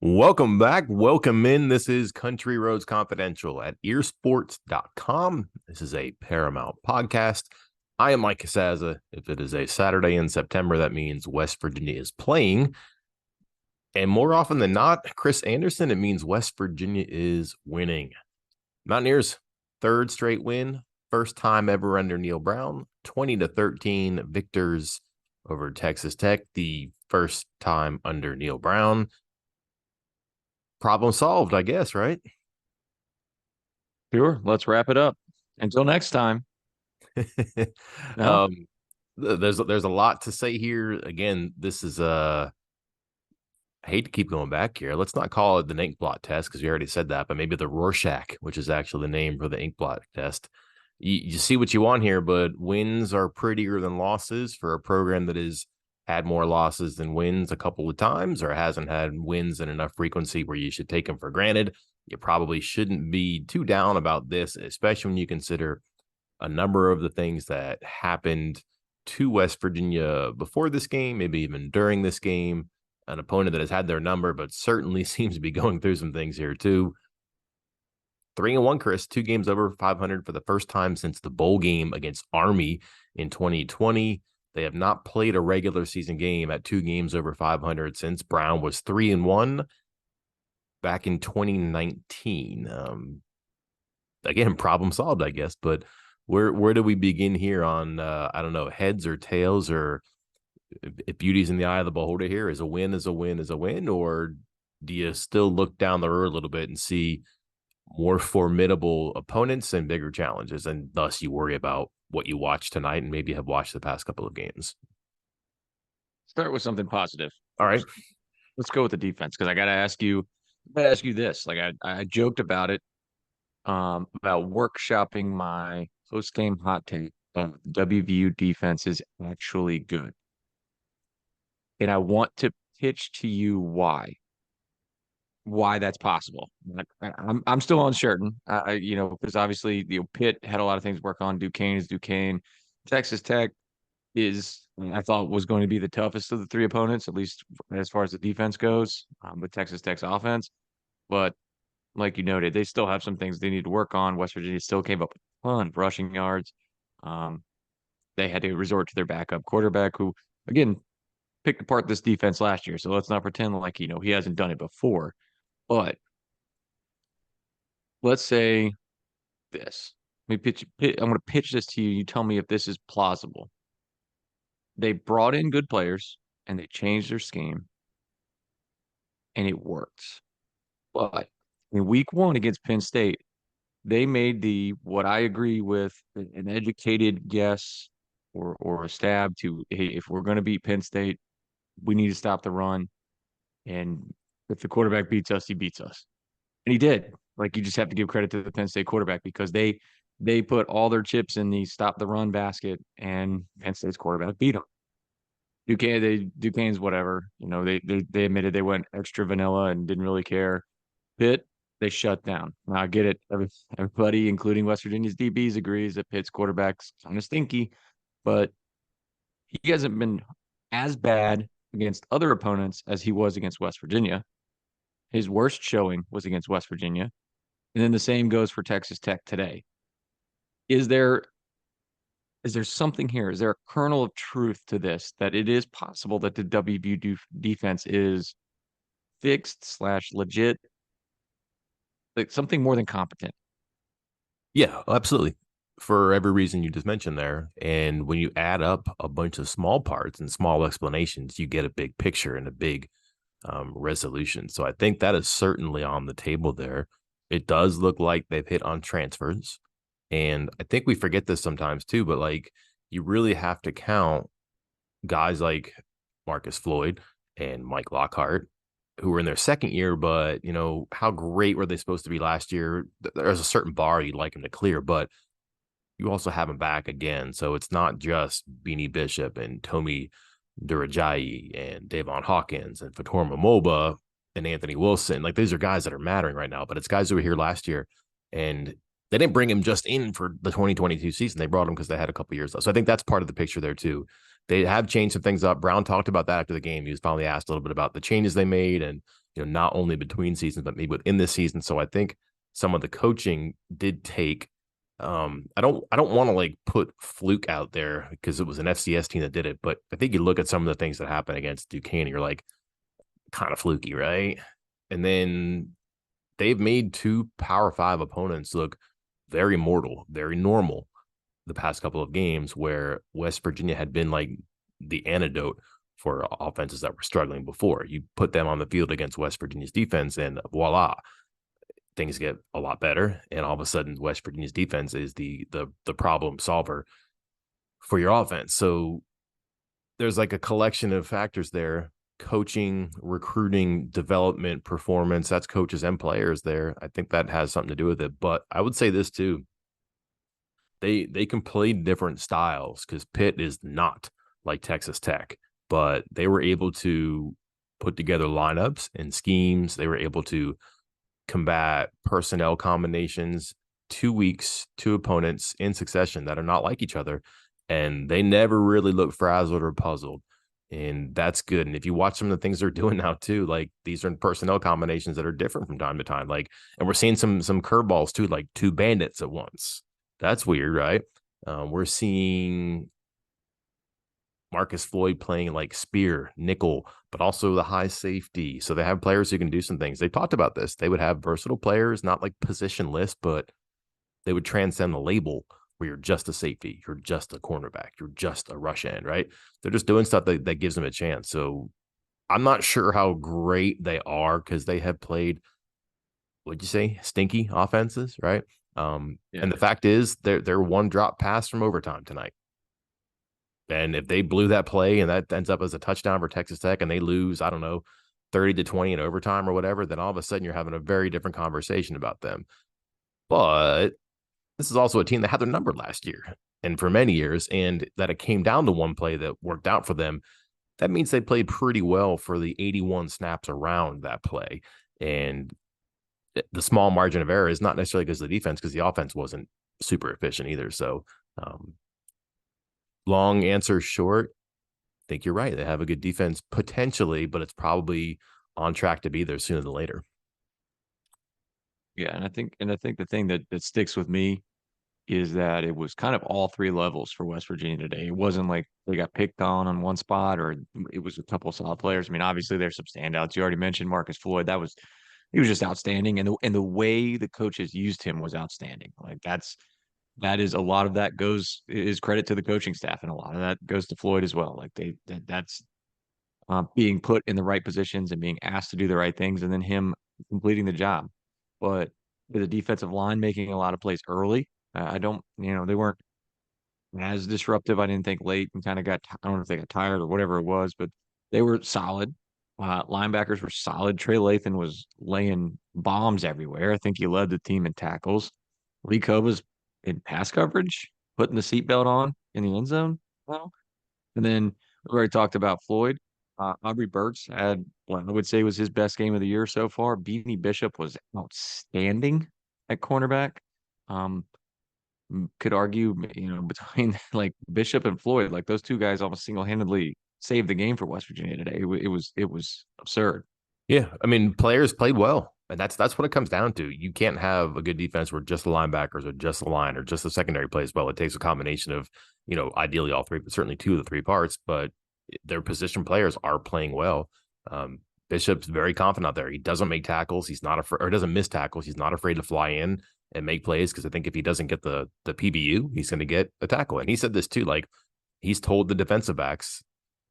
Welcome back. Welcome in. This is Country Roads Confidential at earsports.com. This is a Paramount podcast. I am Mike Casaza. If it is a Saturday in September, that means West Virginia is playing. And more often than not, Chris Anderson, it means West Virginia is winning. Mountaineers, third straight win, first time ever under Neil Brown, 20-13 victors over Texas Tech, the first time under Neil Brown. Problem solved, I guess, right? Sure. Let's wrap it up. Until next time. No? um, there's a lot to say here. Again, this is I hate to keep going back here. Let's not call it the ink blot test because we already said that, but maybe the Rorschach, which is actually the name for the ink blot test. You see what you want here, but wins are prettier than losses for a program that has had more losses than wins a couple of times or hasn't had wins in enough frequency where you should take them for granted. You probably shouldn't be too down about this, especially when you consider a number of the things that happened to West Virginia before this game, maybe even during this game. An opponent that has had their number, but certainly seems to be going through some things here too. 3-1, Chris, 2 games over 500 for the first time since the bowl game against Army in 2020. They have not played a regular season game at 2 games over 500 since Brown was 3-1 back in 2019. Again, problem solved, I guess. But where do we begin here on I don't know, heads or tails, or if beauty's in the eye of the beholder here? Is a win is a win is a win, or do you still look down the road a little bit and see more formidable opponents and bigger challenges, and thus you worry about what you watch tonight and maybe have watched the past couple of games? Start with something positive. All right. Let's go with the defense because I gotta ask you this. Like I joked about it, about workshopping my post-game hot take. WVU defense is actually good. And I want to pitch to you why that's possible. I'm still uncertain. Because obviously Pitt had a lot of things to work on. Duquesne is Duquesne. Texas Tech is, I thought, was going to be the toughest of the 3 opponents, at least as far as the defense goes, with Texas Tech's offense. But like you noted, they still have some things they need to work on. West Virginia still came up with a ton of rushing yards. They had to resort to their backup quarterback, who, again, picked apart this defense last year. So let's not pretend like he hasn't done it before. But let's say this. I'm going to pitch this to you. You tell me if this is plausible. They brought in good players and they changed their scheme and it worked. But in week 1 against Penn State, they made what I agree with, an educated guess or a stab to, hey, if we're going to beat Penn State, we need to stop the run. And if the quarterback beats us, he beats us. And he did. Like, you just have to give credit to the Penn State quarterback because they put all their chips in the stop the run basket, and Penn State's quarterback beat them. Duquesne's whatever. They admitted they went extra vanilla and didn't really care. Pitt, they shut down. Now I get it. Everybody, including West Virginia's DBs, agrees that Pitt's quarterback's kind of stinky, but he hasn't been as bad against other opponents as he was against West Virginia. His worst showing was against West Virginia. And then the same goes for Texas Tech today. Is there something here? Is there a kernel of truth to this, that it is possible that the WVU defense is fixed / legit, like something more than competent? Yeah, absolutely. For every reason you just mentioned there. And when you add up a bunch of small parts and small explanations, you get a big picture and a big resolution. So I think that is certainly on the table there. It does look like they've hit on transfers. And I think we forget this sometimes too, but like, you really have to count guys like Marcus Floyd and Mike Lockhart, who were in their second year, but how great were they supposed to be last year? There's a certain bar you'd like them to clear, but you also have them back again. So it's not just Beanie Bishop and Tommy Durajayi and Davon Hawkins and Fatorma Moba and Anthony Wilson. Like, these are guys that are mattering right now, but it's guys who were here last year, and they didn't bring him just in for the 2022 season. They brought him because they had a couple years left. So I think that's part of the picture there too. They have changed some things up. Brown talked about that after the game. He was finally asked a little bit about the changes they made and not only between seasons, but maybe within this season. So I think some of the coaching did take. I don't want to like put fluke out there because it was an FCS team that did it, but I think you look at some of the things that happened against Duquesne, and you're like, kind of fluky, right? And then they've made two Power Five opponents look very mortal, very normal the past couple of games, where West Virginia had been like the antidote for offenses that were struggling before. You put them on the field against West Virginia's defense, and voila, things get a lot better. And all of a sudden, West Virginia's defense is the problem solver for your offense. So there's like a collection of factors there: coaching, recruiting, development, performance. That's coaches and players there. I think that has something to do with it. But I would say this too: they can play different styles because Pitt is not like Texas Tech, but they were able to put together lineups and schemes. They were able to combat personnel combinations, 2 weeks, two opponents in succession that are not like each other. And they never really look frazzled or puzzled. And that's good. And if you watch some of the things they're doing now too, like these are personnel combinations that are different from time to time. Like, and we're seeing some curveballs too, like two bandits at once. That's weird, right? We're seeing Marcus Floyd playing like spear, nickel, but also the high safety. So they have players who can do some things. They talked about this. They would have versatile players, not like positionless, but they would transcend the label where you're just a safety, you're just a cornerback, you're just a rush end, right? They're just doing stuff that gives them a chance. So I'm not sure how great they are because they have played, what'd you say, stinky offenses, right? Yeah. And the fact is, they're one drop pass from overtime tonight. And if they blew that play and that ends up as a touchdown for Texas Tech and they lose, I don't know, 30-20 in overtime or whatever, then all of a sudden you're having a very different conversation about them. But this is also a team that had their number last year and for many years, and that it came down to one play that worked out for them. That means they played pretty well for the 81 snaps around that play. And the small margin of error is not necessarily because of the defense, because the offense wasn't super efficient either. So, long answer short, I think you're right. They have a good defense potentially, but it's probably on track to be there sooner than later. Yeah, and I think the thing that sticks with me is that it was kind of all three levels for West Virginia today. It wasn't like they got picked on one spot or it was a couple of solid players. I mean, obviously there's some standouts. You already mentioned Marcus Floyd. He was just outstanding, and the way the coaches used him was outstanding. Like that is a lot of that goes is credit to the coaching staff, and a lot of that goes to Floyd as well. Like that's being put in the right positions and being asked to do the right things, and then him completing the job. But the defensive line making a lot of plays early, I don't, they weren't as disruptive. I didn't think late and kind of I don't know if they got tired or whatever it was, but they were solid. Linebackers were solid. Trey Lathan was laying bombs everywhere. I think he led the team in tackles. Lee Koba's in pass coverage, putting the seatbelt on in the end zone. Well, and then we already talked about Floyd. Aubrey Burks had what I would say was his best game of the year so far. Beanie Bishop was outstanding at cornerback. Um, could argue, between like Bishop and Floyd, like those two guys almost single-handedly saved the game for West Virginia today. It was absurd. Yeah, I mean, players played well, and that's what it comes down to. You can't have a good defense where just the linebackers or just the line or just the secondary plays well. It takes a combination of, ideally all three, but certainly two of the three parts. But their position players are playing well. Bishop's very confident out there. He doesn't make tackles. He's not afraid, or doesn't miss tackles. He's not afraid to fly in and make plays, because I think if he doesn't get the PBU, he's going to get a tackle. And he said this too, like he's told the defensive backs,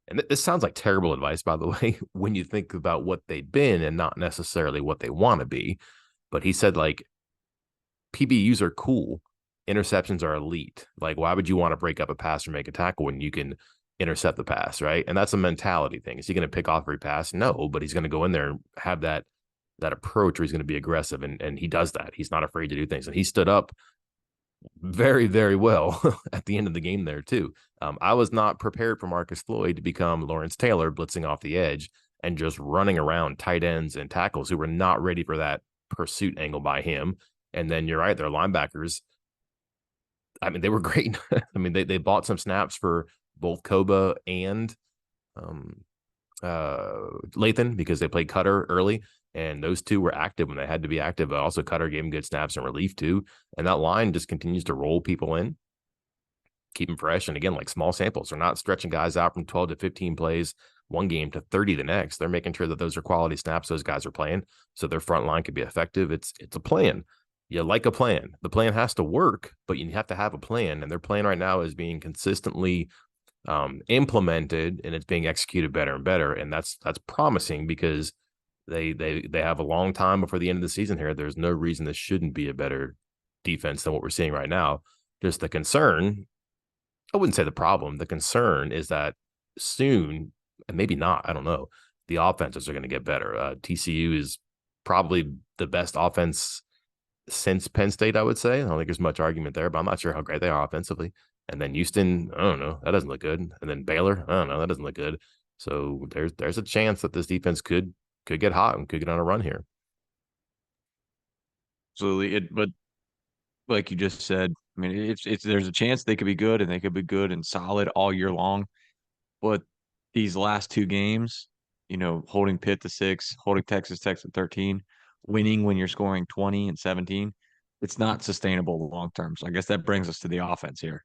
and this sounds like terrible advice, by the way, when you think about what they've been and not necessarily what they want to be. But he said, like, PBUs are cool. Interceptions are elite. Like, why would you want to break up a pass or make a tackle when you can intercept the pass, right? And that's a mentality thing. Is he going to pick off every pass? No, but he's going to go in there and have that approach where he's going to be aggressive. And he does that. He's not afraid to do things. And he stood up very, very well at the end of the game there too. I was not prepared for Marcus Floyd to become Lawrence Taylor blitzing off the edge and just running around tight ends and tackles who were not ready for that pursuit angle by him. And then you're right, their linebackers, I mean, they were great. I mean, they bought some snaps for both Koba and Lathan because they played Cutter early. And those two were active when they had to be active, but also Cutter gave him good snaps and relief too. And that line just continues to roll people in, keep them fresh. And again, like small samples, they're not stretching guys out from 12 to 15 plays one game to 30 the next. They're making sure that those are quality snaps those guys are playing, so their front line can be effective. It's a plan. You like a plan. The plan has to work, but you have to have a plan. And their plan right now is being consistently implemented, and it's being executed better and better. And that's promising because they have a long time before the end of the season here. There's no reason this shouldn't be a better defense than what we're seeing right now. Just the concern, I wouldn't say the problem. The concern is that soon, and maybe not, I don't know, the offenses are going to get better. TCU is probably the best offense since Penn State, I would say. I don't think there's much argument there, but I'm not sure how great they are offensively. And then Houston, I don't know, that doesn't look good. And then Baylor, I don't know, that doesn't look good. So there's a chance that this defense could get hot and could get on a run here. Absolutely. But like you just said, I mean, it's there's a chance they could be good and they could be good and solid all year long. But these last two games, holding Pitt to 6, holding Texas Tech to 13, winning when you're scoring 20 and 17, it's not sustainable long term. So I guess that brings us to the offense here.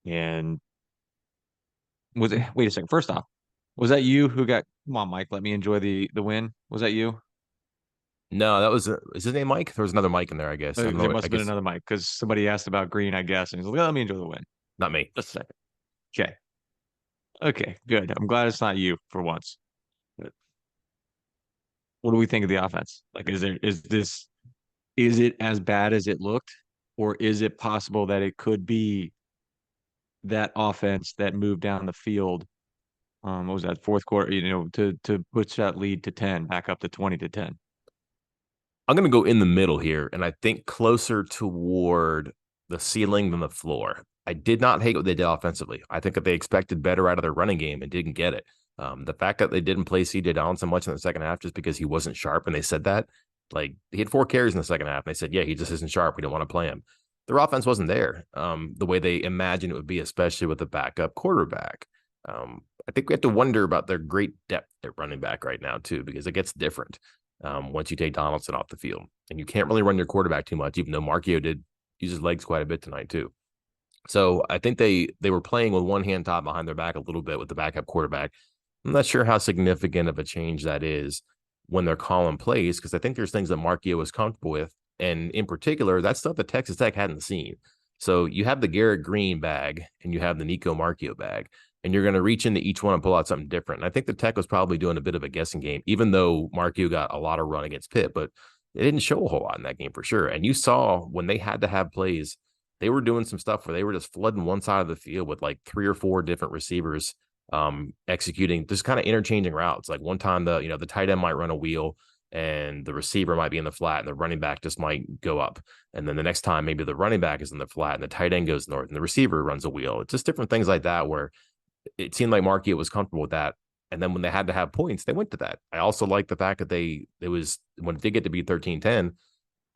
And wait a second. First off, was that you who got, come on, Mike, let me enjoy the win? Was that you? No, that was is his name Mike? There was another Mike in there, I guess. I don't There know. must I have been guess another Mike because somebody asked about Green, I guess. And he's like, let me enjoy the win. not me. Just a second. Okay. Okay, good. I'm glad it's not you for once. But what do we think of the offense? Like, is it as bad as it looked, or is it possible that it could be that offense that moved down the field? What was that fourth quarter? To push that lead to 10, back up to 20-10. I'm going to go in the middle here, and I think closer toward the ceiling than the floor. I did not hate what they did offensively. I think that they expected better out of their running game and didn't get it. The fact that they didn't play CJ Down so much in the second half just because he wasn't sharp, and they said that, like, he had 4 carries in the second half, and they said, yeah, he just isn't sharp. We don't want to play him. Their offense wasn't there the way they imagined it would be, especially with the backup quarterback. I think we have to wonder about their great depth at running back right now, too, because it gets different once you take Donaldson off the field. And you can't really run your quarterback too much, even though Marchio did use his legs quite a bit tonight, too. So I think they were playing with one hand tied behind their back a little bit with the backup quarterback. I'm not sure how significant of a change that is when they're calling plays, because I think there's things that Marchio was comfortable with. And in particular, that's stuff that Texas Tech hadn't seen. So you have the Garrett Green bag and you have the Nico Marchio bag, and you're going to reach into each one and pull out something different. And I think the Tech was probably doing a bit of a guessing game, even though Marchio got a lot of run against Pitt, but it didn't show a whole lot in that game for sure. And you saw when they had to have plays, they were doing some stuff where they were just flooding one side of the field with like 3 or 4 different receivers executing, just kind of interchanging routes. Like one time the tight end might run a wheel and the receiver might be in the flat and the running back just might go up. And then the next time maybe the running back is in the flat and the tight end goes north and the receiver runs a wheel. It's just different things like that where it seemed like Marquette was comfortable with that. And then when they had to have points, they went to that. I also like the fact that it was when it did get to be 13-10,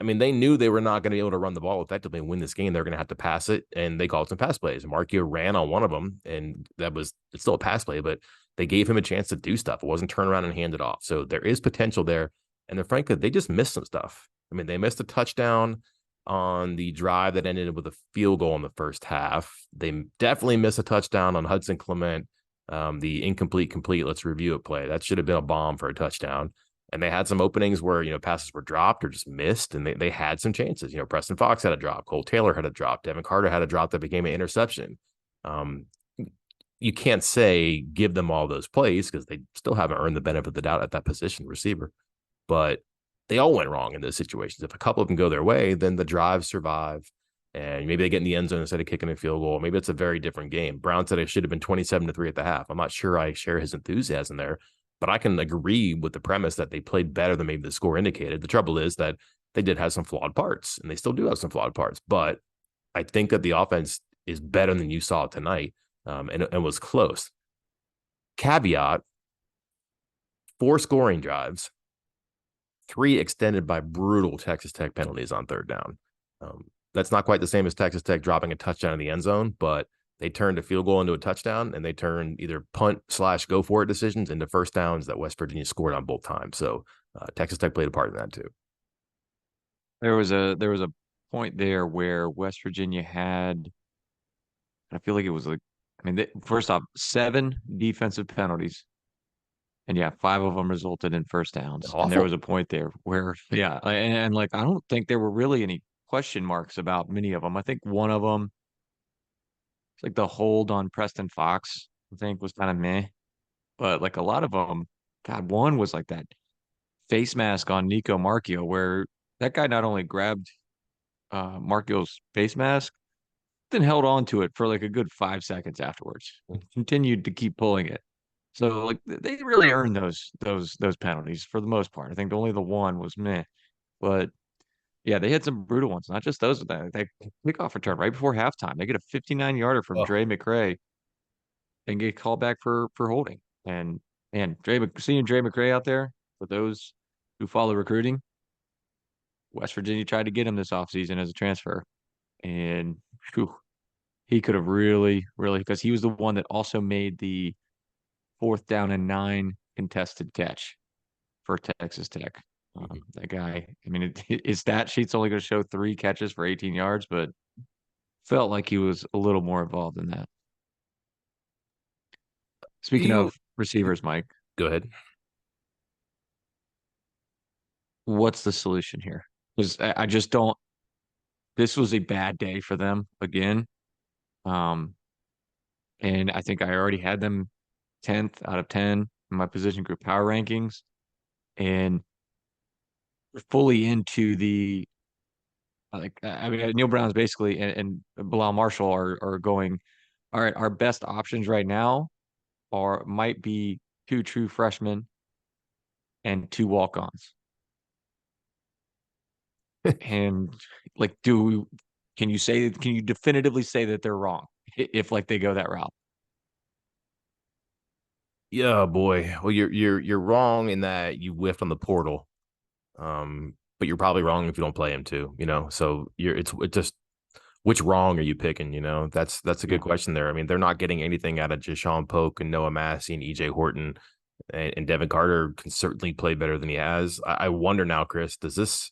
I mean, they knew they were not going to be able to run the ball effectively and win this game. They're going to have to pass it, and they called some pass plays. Marquio ran on one of them, and it's still a pass play, but they gave him a chance to do stuff. It wasn't turn around and hand it off. So there is potential there. And then, frankly, they just missed some stuff. I mean, they missed a touchdown on the drive that ended with a field goal in the first half. They definitely missed a touchdown on Hudson Clement, the complete. Let's review it play. That should have been a bomb for a touchdown. And they had some openings where, passes were dropped or just missed, and they had some chances. Preston Fox had a drop. Cole Taylor had a drop. Devin Carter had a drop that became an interception. You can't say give them all those plays because they still haven't earned the benefit of the doubt at that position, receiver. But they all went wrong in those situations. If a couple of them go their way, then the drives survive, and maybe they get in the end zone instead of kicking a field goal. Maybe it's a very different game. Brown said it should have been 27-3 at the half. I'm not sure I share his enthusiasm there, but I can agree with the premise that they played better than maybe the score indicated. The trouble is that they did have some flawed parts, and they still do have some flawed parts. But I think that the offense is better than you saw tonight, and was close. Caveat: 4 scoring drives, 3 extended by brutal Texas Tech penalties on third down. That's not quite the same as Texas Tech dropping a touchdown in the end zone, but they turned a field goal into a touchdown, and they turned either punt / go for it decisions into first downs that West Virginia scored on both times. So Texas Tech played a part in that too. There was a point there where West Virginia had, I feel like it was like, I mean, first off, 7 defensive penalties, and yeah, 5 of them resulted in first downs. And there Awful. was a point there where, yeah, and like I don't think there were really any question marks about many of them. I think one of them, it's like the hold on Preston Fox, I think was kind of meh, but like a lot of them, God, one was like that face mask on Nico Marchio, where that guy not only grabbed Marchio's face mask, then held on to it for like a good 5 seconds afterwards and continued to keep pulling it. So like they really earned those penalties for the most part. I think only the one was meh, but yeah, they had some brutal ones. Not just those, but that kickoff return right before halftime. They get a 59-yarder from Oh, Dre McRae and get called back for holding. And seeing Dre McRae out there, for those who follow recruiting, West Virginia tried to get him this offseason as a transfer, and whew, he could have really, really, because he was the one that also made the 4th down and 9 contested catch for Texas Tech. mhm. That guy, I mean, his stat sheet's only going to show 3 catches for 18 yards, but felt like he was a little more involved in that. Do Speaking you of receivers, Mike, go ahead? what's the solution here? Because I just don't. This was a bad day for them again. Um, and I think I already had them 10th out of 10 in my position group power rankings, and fully into the like. I mean, Neil Brown's basically and Bilal Marshall are going. All right, our best options right now are might be 2 true freshmen and 2 walk-ons. And like, can you definitively say that they're wrong if like they go that route? Yeah, boy. Well, you're wrong in that you whiffed on the portal. But you're probably wrong if you don't play him too. So it's just which wrong are you picking? That's a good Yeah. question there. I mean, they're not getting anything out of Jashawn Polk and Noah Massey and EJ Horton, and Devin Carter can certainly play better than he has. I wonder now, Chris, does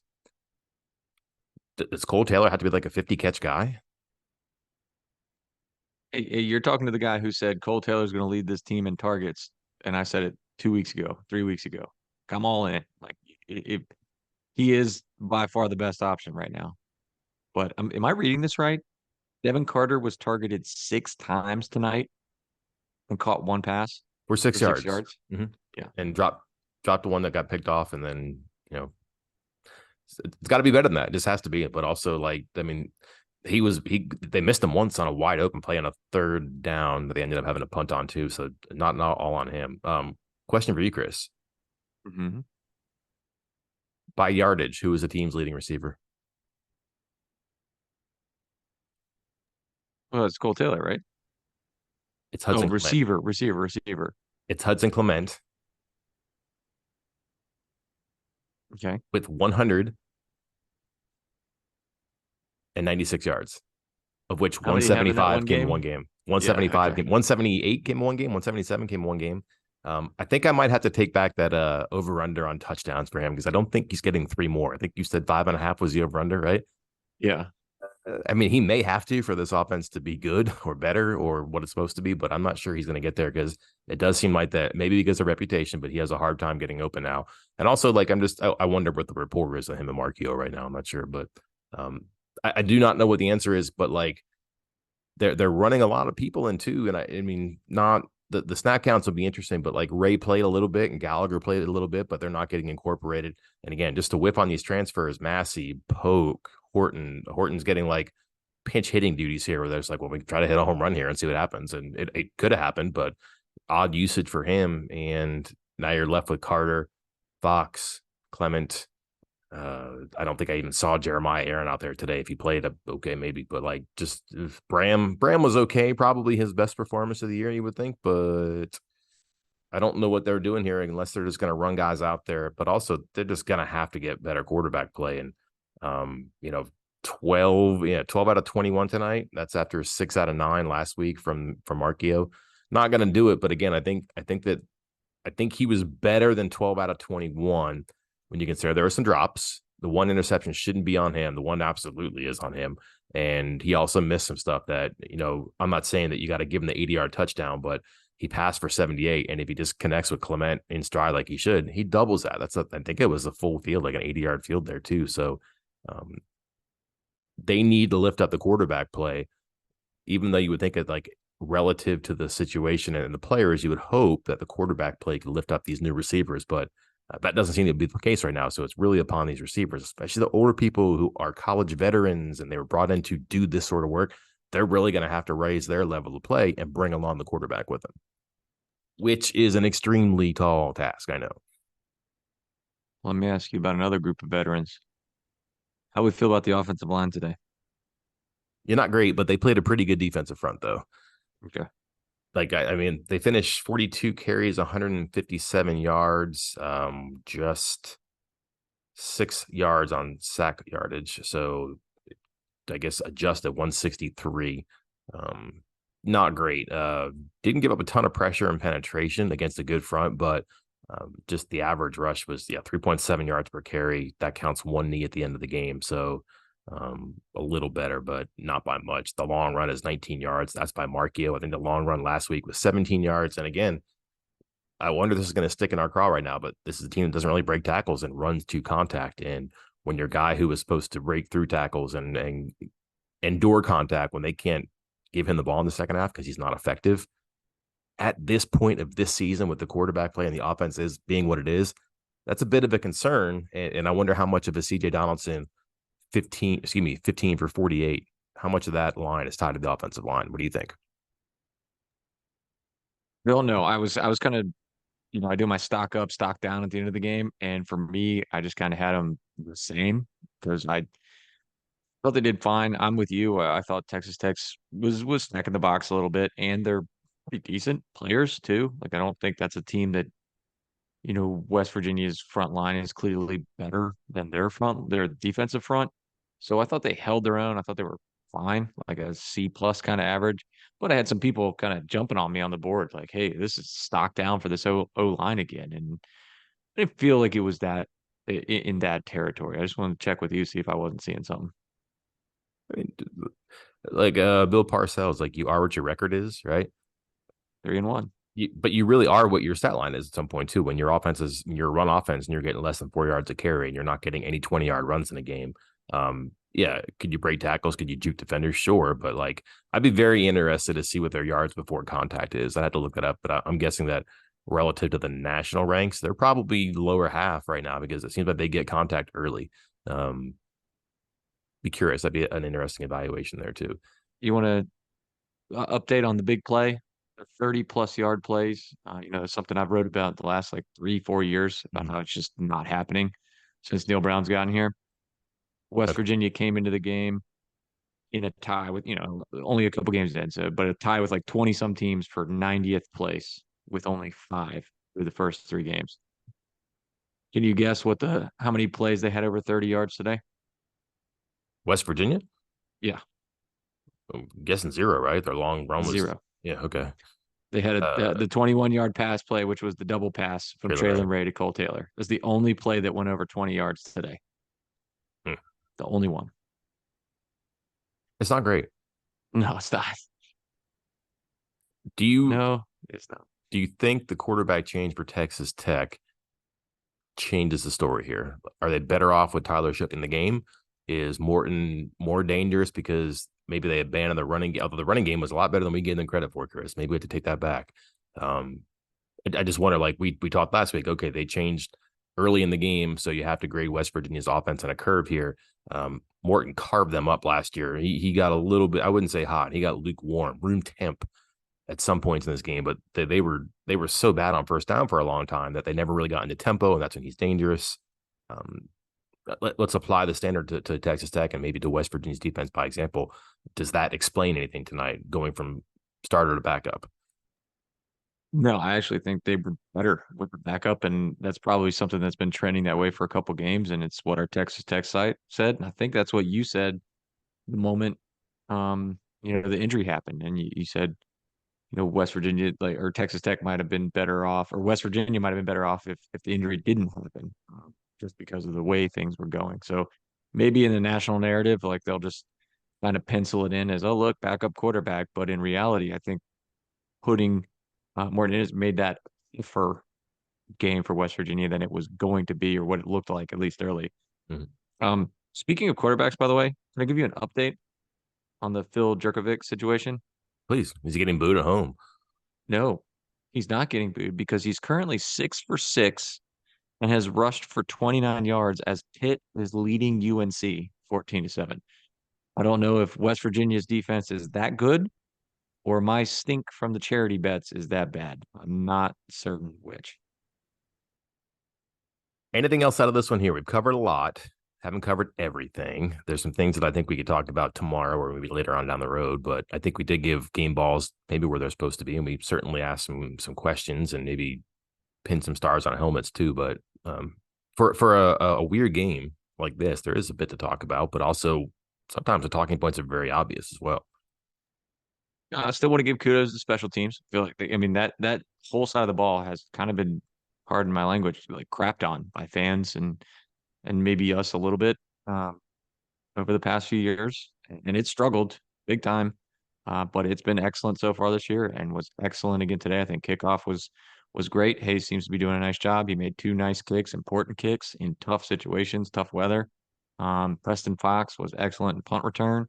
Cole Taylor have to be like a 50 catch guy? Hey, you're talking to the guy who said Cole Taylor's going to lead this team in targets, and I said it 2 weeks ago, 3 weeks ago. Come all in. Like, if he is by far the best option right now. But am I reading this right? Devin Carter was targeted 6 times tonight and caught 1 pass We're for six six yards, yards. hmm Yeah. and dropped the one that got picked off, and then it's got to be better than that. It just has to be. But also, like, I mean, they missed him once on a wide open play on a 3rd down that they ended up having to punt on too. So not all on him. Question for you, Chris. Mm-hmm. By yardage, who is the team's leading receiver? Well, it's Cole Taylor, right? It's Oh, Hudson Clement. receiver. It's Hudson Clement Okay. with 196 yards, of which How many did he have in that 175 one came in game? one game. Yeah. 175 Okay. came, 178 came in one game. 177 came in one game. I think I might have to take back that over under on touchdowns for him because I don't think he's getting 3 more. I think you said 5.5 was the over under, right? Yeah. I mean, he may have to for this offense to be good or better or what it's supposed to be, but I'm not sure he's going to get there because it does seem like that maybe because of reputation, but he has a hard time getting open now. And also, like, I wonder what the rapport is of him and Markio right now. I'm not sure, but I do not know what the answer is, but like they're running a lot of people in too. And I mean, not the snap counts will be interesting, but like Ray played a little bit and Gallagher played a little bit, but they're not getting incorporated. And again, just to whip on these transfers, Massey, Poke, Horton's getting like pinch hitting duties here where there's like, well, we can try to hit a home run here and see what happens. And it could have happened, but odd usage for him. And now you're left with Carter, Fox, Clement. I don't think I even saw Jeremiah Aaron out there today. If he played, okay, maybe, but like just Bram was okay, probably his best performance of the year, you would think, but I don't know what they're doing here unless they're just going to run guys out there. But also, they're just going to have to get better quarterback play. And 12 out of 21 tonight. That's after 6 out of 9 last week from Markio. Not going to do it, but again, I think he was better than 12 out of 21 when you consider there were some drops. The one interception shouldn't be on him. The one absolutely is on him. And he also missed some stuff that, I'm not saying that you got to give him the 80-yard touchdown, but he passed for 78. And if he just connects with Clement in stride like he should, he doubles that. I think it was a full field, like an 80-yard field there too. So um, they need to lift up the quarterback play, even though you would think it like relative to the situation and the players, you would hope that the quarterback play could lift up these new receivers, but that doesn't seem to be the case right now. So it's really upon these receivers, especially the older people who are college veterans and they were brought in to do this sort of work. They're really going to have to raise their level of play and bring along the quarterback with them, which is an extremely tall task. I know. Let me ask you about another group of veterans. How we feel about the offensive line today? You're not great, but they played a pretty good defensive front, though. Okay. Like, I mean, they finished 42 carries, 157 yards, just 6 yards on sack yardage. So I guess adjusted 163. Not great. Didn't give up a ton of pressure and penetration against a good front, but just the average rush was 3.7 yards per carry. That counts one knee at the end of the game. So a little better, but not by much. The long run is 19 yards. That's by Markio. I think the long run last week was 17 yards. And again, I wonder if this is going to stick in our craw right now, but this is a team that doesn't really break tackles and runs to contact. And when your guy who was supposed to break through tackles and endure contact, when they can't give him the ball in the second half because he's not effective at this point of this season with the quarterback play and the offense is being what it is, that's a bit of a concern. And I wonder how much of a CJ Donaldson 15 for 48. How much of that line is tied to the offensive line? What do you think? Bill, no, I was kind of, I do my stock up, stock down at the end of the game. And for me, I just kind of had them the same because I thought they did fine. I'm with you. I thought Texas Tech was stacking the box a little bit, and they're pretty decent players too. Like I don't think that's a team that West Virginia's front line is clearly better than their defensive front. So I thought they held their own. I thought they were fine, like a C plus kind of average. But I had some people kind of jumping on me on the board, like, "Hey, this is stock down for this O line again," and I didn't feel like it was that in that territory. I just wanted to check with you, see if I wasn't seeing something. I mean, like Bill Parcells, like you are what your record is, right? 3-1. But you really are what your stat line is at some point too. When your offense is your run offense and you're getting less than 4 yards a carry and you're not getting any 20-yard runs in a game. Yeah, could you break tackles? Could you juke defenders? Sure, but like I'd be very interested to see what their yards before contact is. I had to look that up, but I'm guessing that relative to the national ranks, they're probably lower half right now because it seems like they get contact early. Be curious. That'd be an interesting evaluation there too. You want to update on the big play, the 30+ yard plays? It's something I've wrote about the last like 3-4 years about how it's just not happening since Neil Brown's gotten here. West Okay. Virginia came into the game in a tie with, only a couple games in, so but a tie with like 20 some teams for 90th place with only 5 through the first 3 games. Can you guess how many plays they had over 30 yards today? West Virginia? Yeah, I'm guessing zero, right? Their long run was 0. yeah, okay. They had the 21-yard pass play, which was the double pass from Traylon Ray. Traylon Ray to Cole Taylor. That's the only play that went over 20 yards today. Hmm. The only one. It's not great. No, it's not. Do you No, it's not. do you think the quarterback change for Texas Tech changes the story here? Are they better off with Tyler Shook in the game? Is Morton more dangerous because maybe they abandoned the running game? Although the running game was a lot better than we gave them credit for, Chris. Maybe we have to take that back. Um, I just wonder, like we talked last week. Okay, they changed early in the game, so you have to grade West Virginia's offense on a curve here. Morton carved them up last year. He got a little bit, I wouldn't say hot. He got lukewarm, room temp at some points in this game, but they were so bad on first down for a long time that they never really got into tempo, and that's when he's dangerous. Um, let's apply the standard to Texas Tech and maybe to West Virginia's defense by example. Does that explain anything tonight, going from starter to backup? No, I actually think they were better with the backup, and that's probably something that's been trending that way for a couple games, and it's what our Texas Tech site said. And I think that's what you said the moment the injury happened, and you said, West Virginia or Texas Tech might have been better off, or West Virginia might have been better off if the injury didn't happen, just because of the way things were going. So maybe in the national narrative, like they'll just kind of pencil it in as, oh look, backup quarterback. But in reality, I think putting Morton has made that for game for West Virginia than it was going to be, or what it looked like, at least early. Mhm. Speaking of quarterbacks, by the way, can I give you an update on the Phil Jerkovic situation? Please, he's getting booed at home. No, he's not getting booed because he's currently 6 for 6 and has rushed for 29 yards as Pitt is leading UNC 14-7. I don't know if West Virginia's defense is that good or my stink from the charity bets is that bad. I'm not certain which. Anything else out of this one here? We've covered a lot. Haven't covered everything. There's some things that I think we could talk about tomorrow or maybe later on down the road, but I think we did give game balls maybe where they're supposed to be, and we certainly asked some questions and maybe pin some stars on helmets too. But for a weird game like this, there is a bit to talk about, but also sometimes the talking points are very obvious as well. I still want to give kudos to special teams. I feel like I mean that whole side of the ball has kind of been, pardon my language, like crapped on by fans and maybe us a little bit um, over the past few years, and it struggled big time. But it's been excellent so far this year, and was excellent again today. I think kickoff was great. Hayes seems to be doing a nice job. He made two nice kicks, important kicks in tough situations, tough weather. Preston Fox was excellent in punt return.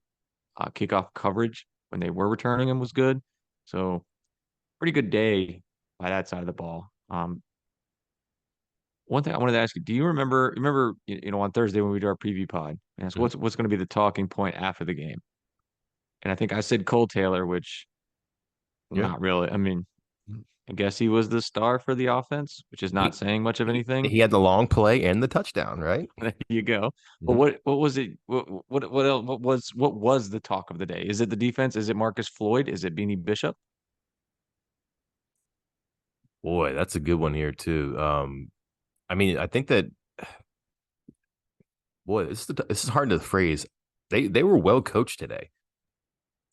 Kickoff coverage when they were returning him was good. So pretty good day by that side of the ball. One thing I wanted to ask you, do you remember on Thursday when we do our preview pod, and ask Mhm. what's going to be the talking point after the game? And I think I said Cole Taylor, which Yeah. not really. I mean, I guess he was the star for the offense, which is not He, saying much of anything. he had the long play and the touchdown, right? There you go. But Mhm. what was it? What else, what was the talk of the day? Is it the defense? Is it Marcus Floyd? Is it Beanie Bishop? Boy, that's a good one here too. I mean, I think that boy, this is hard to phrase. They were well coached today.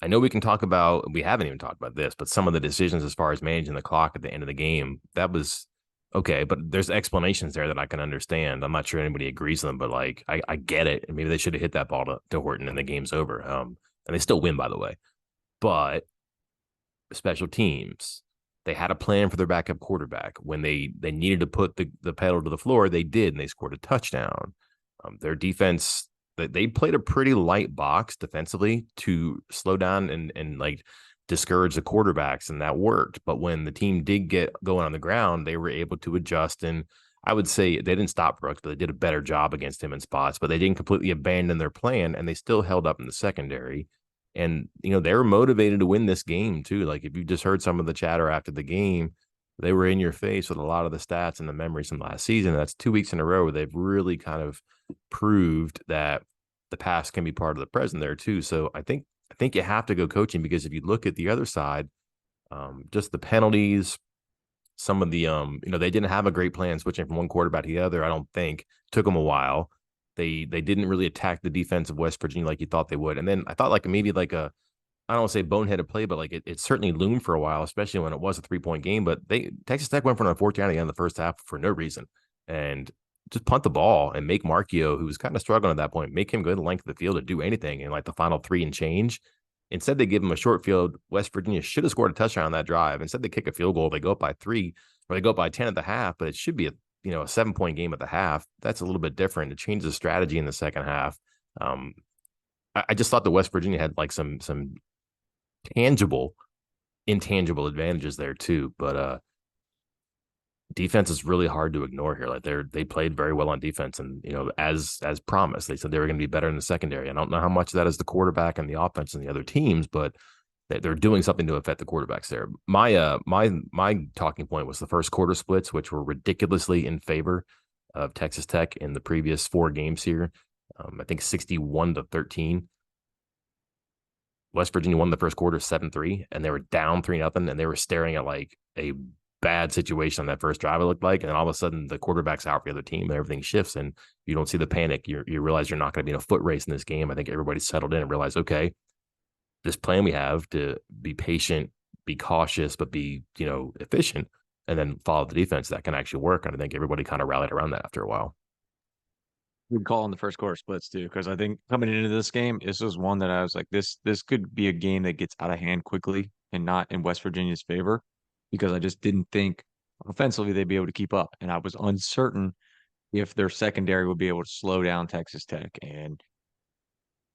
I know we can talk about we haven't even talked about this, but some of the decisions as far as managing the clock at the end of the game, that was okay. But there's explanations there that I can understand. I'm not sure anybody agrees with them, but like I get it. And maybe they should have hit that ball to Horton and the game's over. And they still win, by the way. But special teams, they had a plan for their backup quarterback. When they needed to put the pedal to the floor, they did, and they scored a touchdown. Their defense, they played a pretty light box defensively to slow down and like discourage the quarterbacks, and that worked. But when the team did get going on the ground, they were able to adjust. And I would say they didn't stop Brooks, but they did a better job against him in spots. But they didn't completely abandon their plan, and they still held up in the secondary. And they were motivated to win this game too. Like if you just heard some of the chatter after the game, they were in your face with a lot of the stats and the memories from last season. That's 2 weeks in a row where they've really kind of proved that the past can be part of the present there too. So I think you have to go coaching, because if you look at the other side, just the penalties, some of the they didn't have a great plan switching from one quarterback to the other. I don't think took them a while. They didn't really attack the defense of West Virginia like you thought they would. And then I thought like maybe like a I don't want to say boneheaded play, but like it certainly loomed for a while, especially when it was a 3-point game. But Texas Tech went for a 14 at the end of the first half for no reason, and just punt the ball and make Markio, who was kind of struggling at that point, make him go the length of the field to do anything in like the final three and change. Instead, they give him a short field. West Virginia should have scored a touchdown on that drive. Instead, they kick a field goal. They go up by 3, or they go up by 10 at the half, but it should be a 7-point game at the half. That's a little bit different. It changes the strategy in the second half. Um, I just thought the West Virginia had like some tangible, intangible advantages there too. But defense is really hard to ignore here. Like they played very well on defense, and as promised, they said they were going to be better in the secondary. I don't know how much of that is the quarterback and the offense and the other teams, but they're doing something to affect the quarterbacks there. My talking point was the first quarter splits, which were ridiculously in favor of Texas Tech in the previous 4 games here. I think 61-13. West Virginia won the first quarter 7-3, and they were down 3-0, and they were staring at like a bad situation on that first drive, it looked like. And then all of a sudden the quarterback's out for the other team and everything shifts and you don't see the panic. You realize you're not going to be in a foot race in this game. I think everybody's settled in and realized, okay, this plan we have to be patient, be cautious, but be, efficient, and then follow the defense that can actually work. And I think everybody kind of rallied around that after a while. Good call in the first quarter splits too, because I think coming into this game, this was one that I was like, this could be a game that gets out of hand quickly and not in West Virginia's favor, because I just didn't think offensively they'd be able to keep up, and I was uncertain if their secondary would be able to slow down Texas Tech. And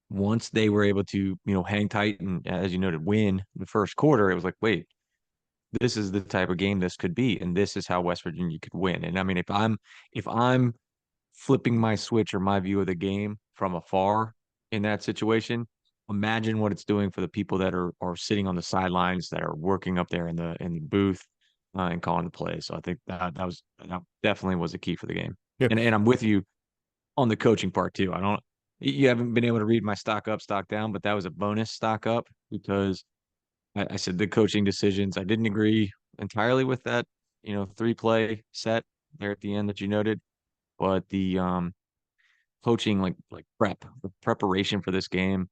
once they were able to, hang tight and, as you noted, win the first quarter, it was like, wait, this is the type of game this could be, and this is how West Virginia could win. And I mean, if I'm flipping my switch or my view of the game from afar in that situation, imagine what it's doing for the people that are sitting on the sidelines, that are working up there in the booth and calling the play. So I think that definitely was a key for the game. Yeah. And I'm with you on the coaching part too. You haven't been able to read my stock up, stock down, but that was a bonus stock up because I said the coaching decisions. I didn't agree entirely with that, 3-play set there at the end that you noted, but the coaching, like the preparation for this game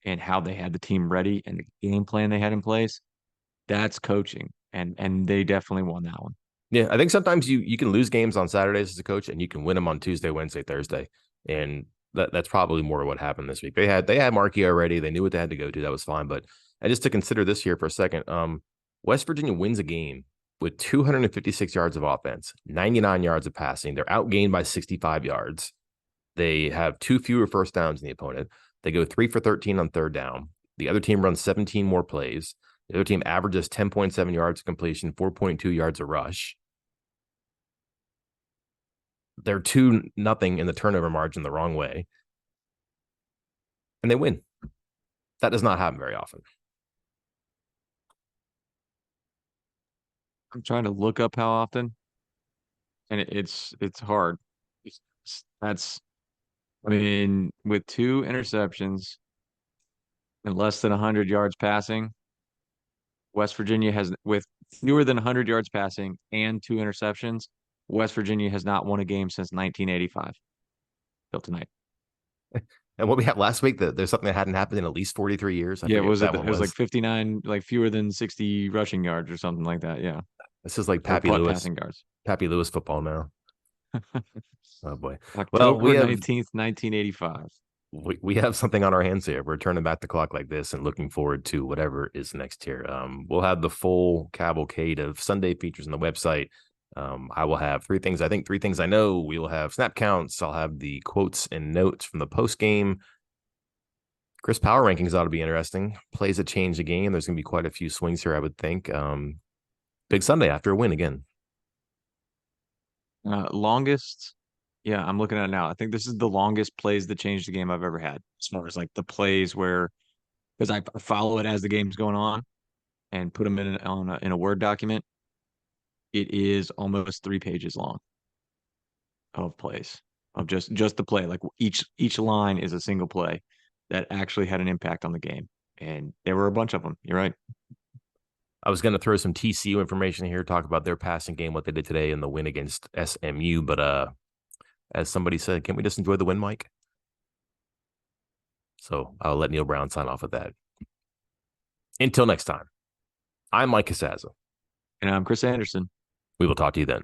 and how they had the team ready and the game plan they had in place, that's coaching, and they definitely won that one. Yeah, I think sometimes you can lose games on Saturdays as a coach, and you can win them on Tuesday, Wednesday, Thursday, and that's probably more what happened this week. They had Markey already. They knew what they had to go to. That was fine. But and just to consider this here for a second, West Virginia wins a game with 256 yards of offense, 99 yards of passing. They're outgained by 65 yards. They have 2 fewer first downs than the opponent. They go 3 for 13 on third down. The other team runs 17 more plays. The other team averages 10.7 yards of completion, 4.2 yards a rush. They're 2-0 in the turnover margin the wrong way. And they win. That does not happen very often. I'm trying to look up how often, and it's hard. That's I mean, with 2 interceptions and less than 100 yards passing, West Virginia has, with fewer than 100 yards passing and 2 interceptions, West Virginia has not won a game since 1985 till tonight. And what we had last week, there's something that hadn't happened in at least 43 years. I Yeah, forget what that it one was was. like 59, like fewer than 60 rushing yards or something like that. Yeah. This is like Or Pappy Lewis. passing yards. Pappy Lewis football now. Oh boy. Well, October 19th, 1985. we have something on our hands here. We're turning back the clock like this and looking forward to whatever is next here. We'll have the full cavalcade of Sunday features on the website. I will have 3 things. I think 3 things I know. We will have snap counts. I'll have the quotes and notes from the post game. Chris power rankings ought to be interesting. Plays that change the game. There's going to be quite a few swings here, I would think. Big Sunday after a win again. Longest, yeah, I'm looking at it now. I think this is the longest plays that changed the game I've ever had, as far as like the plays where, because I follow it as the game's going on and put them in a Word document. It is almost 3 pages long of plays, of just the play. Like each line is a single play that actually had an impact on the game, and there were a bunch of them. You're right. I was going to throw some TCU information here, talk about their passing game, what they did today in the win against SMU. But as somebody said, can't we just enjoy the win, Mike? So I'll let Neil Brown sign off with that. Until next time, I'm Mike Casazza. And I'm Chris Anderson. We will talk to you then.